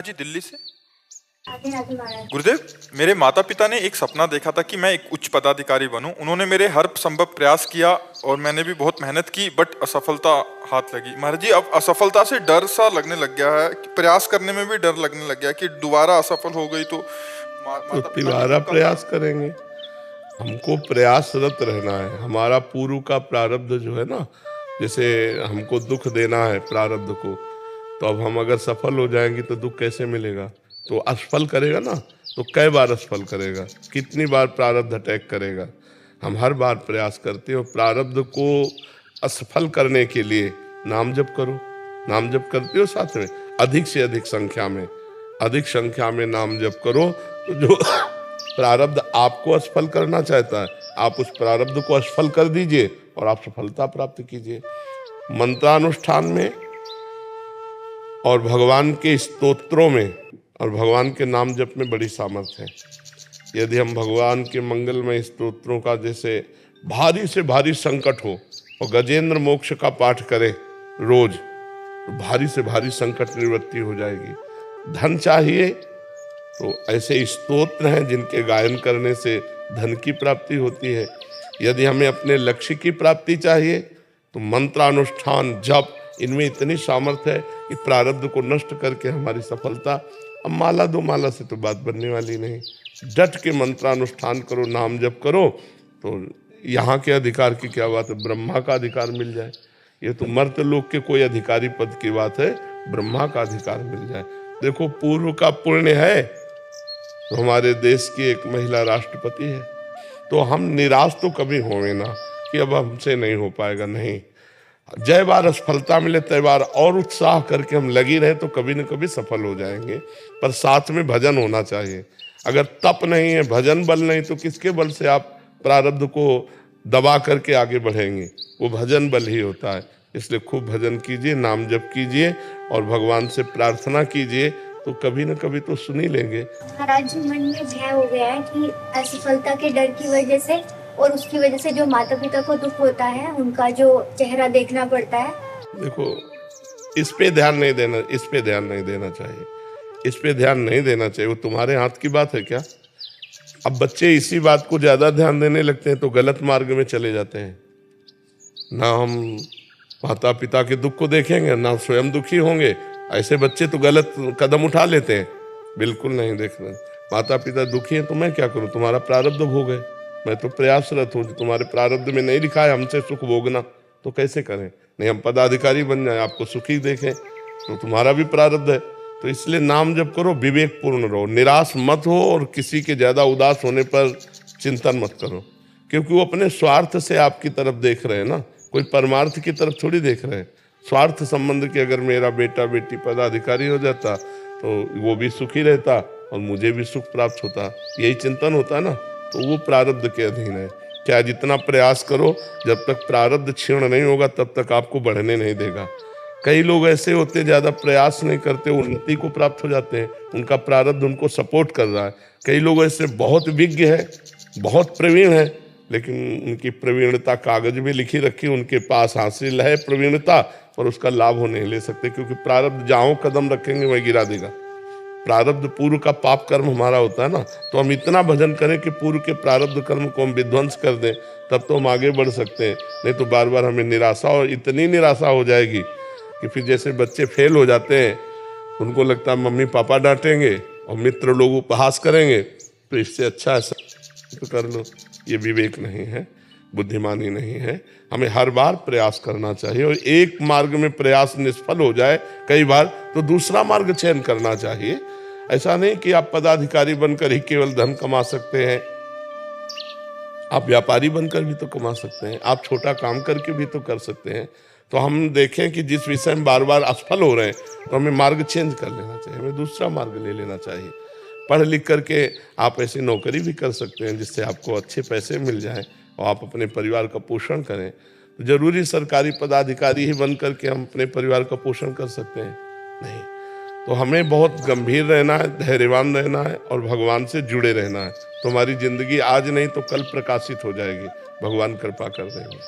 जी दिल्ली से। राधे राधे महाराज। गुरुदेव, मेरे माता पिता ने एक सपना देखा था कि मैं एक उच्च पदाधिकारी बनूं। उन्होंने मेरे हर संभव प्रयास किया और मैंने भी बहुत मेहनत की, बट असफलता हाथ लगी। महाराज जी, अब असफलता से डर सा लगने लग गया है, प्रयास करने में भी डर लगने लग गया कि दोबारा असफल हो गई तो तो माता पिता की तिबारा दुख का प्रयास करेंगे। हमको प्रयासरत रहना है। हमारा पूर्व का प्रारब्ध जो है ना, जैसे हमको दुख देना है प्रारब्ध को, तो अब हम अगर सफल हो जाएंगे तो दुख कैसे मिलेगा? तो असफल करेगा ना, तो कई बार असफल करेगा, कितनी बार प्रारब्ध अटैक करेगा। हम हर बार प्रयास करते हो प्रारब्ध को असफल करने के लिए नाम जप करो। नाम जप करते हो साथ में, अधिक से अधिक संख्या में नाम जप करो। तो जो प्रारब्ध आपको असफल करना चाहता है, आप उस प्रारब्ध को असफल कर दीजिए और आप सफलता प्राप्त कीजिए। मंत्रानुष्ठान में और भगवान के स्तोत्रों में और भगवान के नाम जप में बड़ी सामर्थ्य है। यदि हम भगवान के मंगलमय स्तोत्रों का, जैसे भारी से भारी संकट हो और गजेंद्र मोक्ष का पाठ करें रोज, तो भारी से भारी संकट निवृत्ति हो जाएगी। धन चाहिए तो ऐसे स्तोत्र हैं जिनके गायन करने से धन की प्राप्ति होती है। यदि हमें अपने लक्ष्य की प्राप्ति चाहिए तो मंत्रानुष्ठान, जप, इनमें इतनी सामर्थ्य है कि प्रारब्ध को नष्ट करके हमारी सफलता। अब माला दो माला से तो बात बनने वाली नहीं। डट के मंत्रानुष्ठान करो, नाम जप करो, तो यहाँ के अधिकार की क्या बात है, ब्रह्मा का अधिकार मिल जाए। ये तो मर्त्य लोक के कोई अधिकारी पद की बात है, ब्रह्मा का अधिकार मिल जाए। देखो, पूर्व का पुण्य है तो हमारे देश की एक महिला राष्ट्रपति है। तो हम निराश तो कभी होंगे ना कि अब हमसे नहीं हो पाएगा, नहीं। जय बार असफलता मिले तय बार और उत्साह करके हम लगी रहे तो कभी न कभी सफल हो जाएंगे। पर साथ में भजन होना चाहिए। अगर तप नहीं है, भजन बल नहीं, तो किसके बल से आप प्रारब्ध को दबा करके आगे बढ़ेंगे? वो भजन बल ही होता है। इसलिए खूब भजन कीजिए, नाम जप कीजिए और भगवान से प्रार्थना कीजिए, तो कभी न कभी तो सुन ही लेंगे। महाराज जी, मन में भय हो गया है कि असफलता के डर की वजह से और उसकी वजह से जो माता पिता को दुख होता है, उनका जो चेहरा देखना पड़ता है। देखो, इस पे ध्यान नहीं देना चाहिए। इस पे ध्यान नहीं देना चाहिए। वो तुम्हारे हाथ की बात है क्या? अब बच्चे इसी बात को ज्यादा ध्यान देने लगते हैं तो गलत मार्ग में चले जाते हैं। ना हम माता पिता के दुख को देखेंगे, ना स्वयं दुखी होंगे। ऐसे बच्चे तो गलत कदम उठा लेते हैं। बिल्कुल नहीं देखना। माता पिता दुखी हैं तो मैं क्या करूं? तुम्हारा प्रारब्ध भोग है। मैं तो प्रयासरत हूँ। तुम्हारे प्रारब्ध में नहीं लिखा है हमसे सुख भोगना, तो कैसे करें? नहीं, हम पदाधिकारी बन जाए, आपको सुखी देखें, तो तुम्हारा भी प्रारब्ध है। तो इसलिए नाम जप करो, विवेकपूर्ण रहो, निराश मत हो और किसी के ज्यादा उदास होने पर चिंतन मत करो, क्योंकि वो अपने स्वार्थ से आपकी तरफ देख रहे हैं ना, कोई परमार्थ की तरफ थोड़ी देख रहे हैं। स्वार्थ संबंध की अगर मेरा बेटा बेटी पदाधिकारी हो जाता तो वो भी सुखी रहता और मुझे भी सुख प्राप्त होता, यही चिंतन होता है ना। तो वो प्रारब्ध के अधीन है। क्या जितना प्रयास करो, जब तक प्रारब्ध क्षीण नहीं होगा तब तक आपको बढ़ने नहीं देगा। कई लोग ऐसे होते ज्यादा प्रयास नहीं करते, उन्नति को प्राप्त हो जाते हैं, उनका प्रारब्ध उनको सपोर्ट कर रहा है। कई लोग ऐसे बहुत विज्ञ है, बहुत प्रवीण है, लेकिन उनकी प्रवीणता कागज में लिखी रखी, उनके पास हासिल है प्रवीणता, पर उसका लाभ वो नहीं ले सकते, क्योंकि प्रारब्ध जहाँ कदम रखेंगे वही गिरा देगा। प्रारब्ध पूर्व का पाप कर्म हमारा होता है ना, तो हम इतना भजन करें कि पूर्व के प्रारब्ध कर्म को हम विध्वंस कर दें, तब तो हम आगे बढ़ सकते हैं। नहीं तो बार बार हमें निराशा, और इतनी निराशा हो जाएगी कि फिर जैसे बच्चे फेल हो जाते हैं, उनको लगता है मम्मी पापा डांटेंगे और मित्र लोग उपहास करेंगे, तो इससे अच्छा ऐसा तो कर लो। ये विवेक नहीं है, बुद्धिमानी नहीं है। हमें हर बार प्रयास करना चाहिए, और एक मार्ग में प्रयास निष्फल हो जाए कई बार तो दूसरा मार्ग चयन करना चाहिए। ऐसा नहीं कि आप पदाधिकारी बनकर ही केवल धन कमा सकते हैं, आप व्यापारी बनकर भी तो कमा सकते हैं, आप छोटा काम करके भी तो कर सकते हैं। तो हम देखें कि जिस विषय में बार बार असफल हो रहे हैं तो हमें मार्ग चेंज कर लेना चाहिए, हमें दूसरा मार्ग ले लेना चाहिए। पढ़ लिख करके आप ऐसी नौकरी भी कर सकते हैं जिससे आपको अच्छे पैसे मिल जाएं और आप अपने परिवार का पोषण करें। तो जरूरी सरकारी पदाधिकारी ही बन करके हम अपने परिवार का पोषण कर सकते हैं? नहीं। तो हमें बहुत गंभीर रहना है, धैर्यवान रहना है और भगवान से जुड़े रहना है। तो हमारी जिंदगी आज नहीं तो कल प्रकाशित हो जाएगी, भगवान कृपा कर देंगे।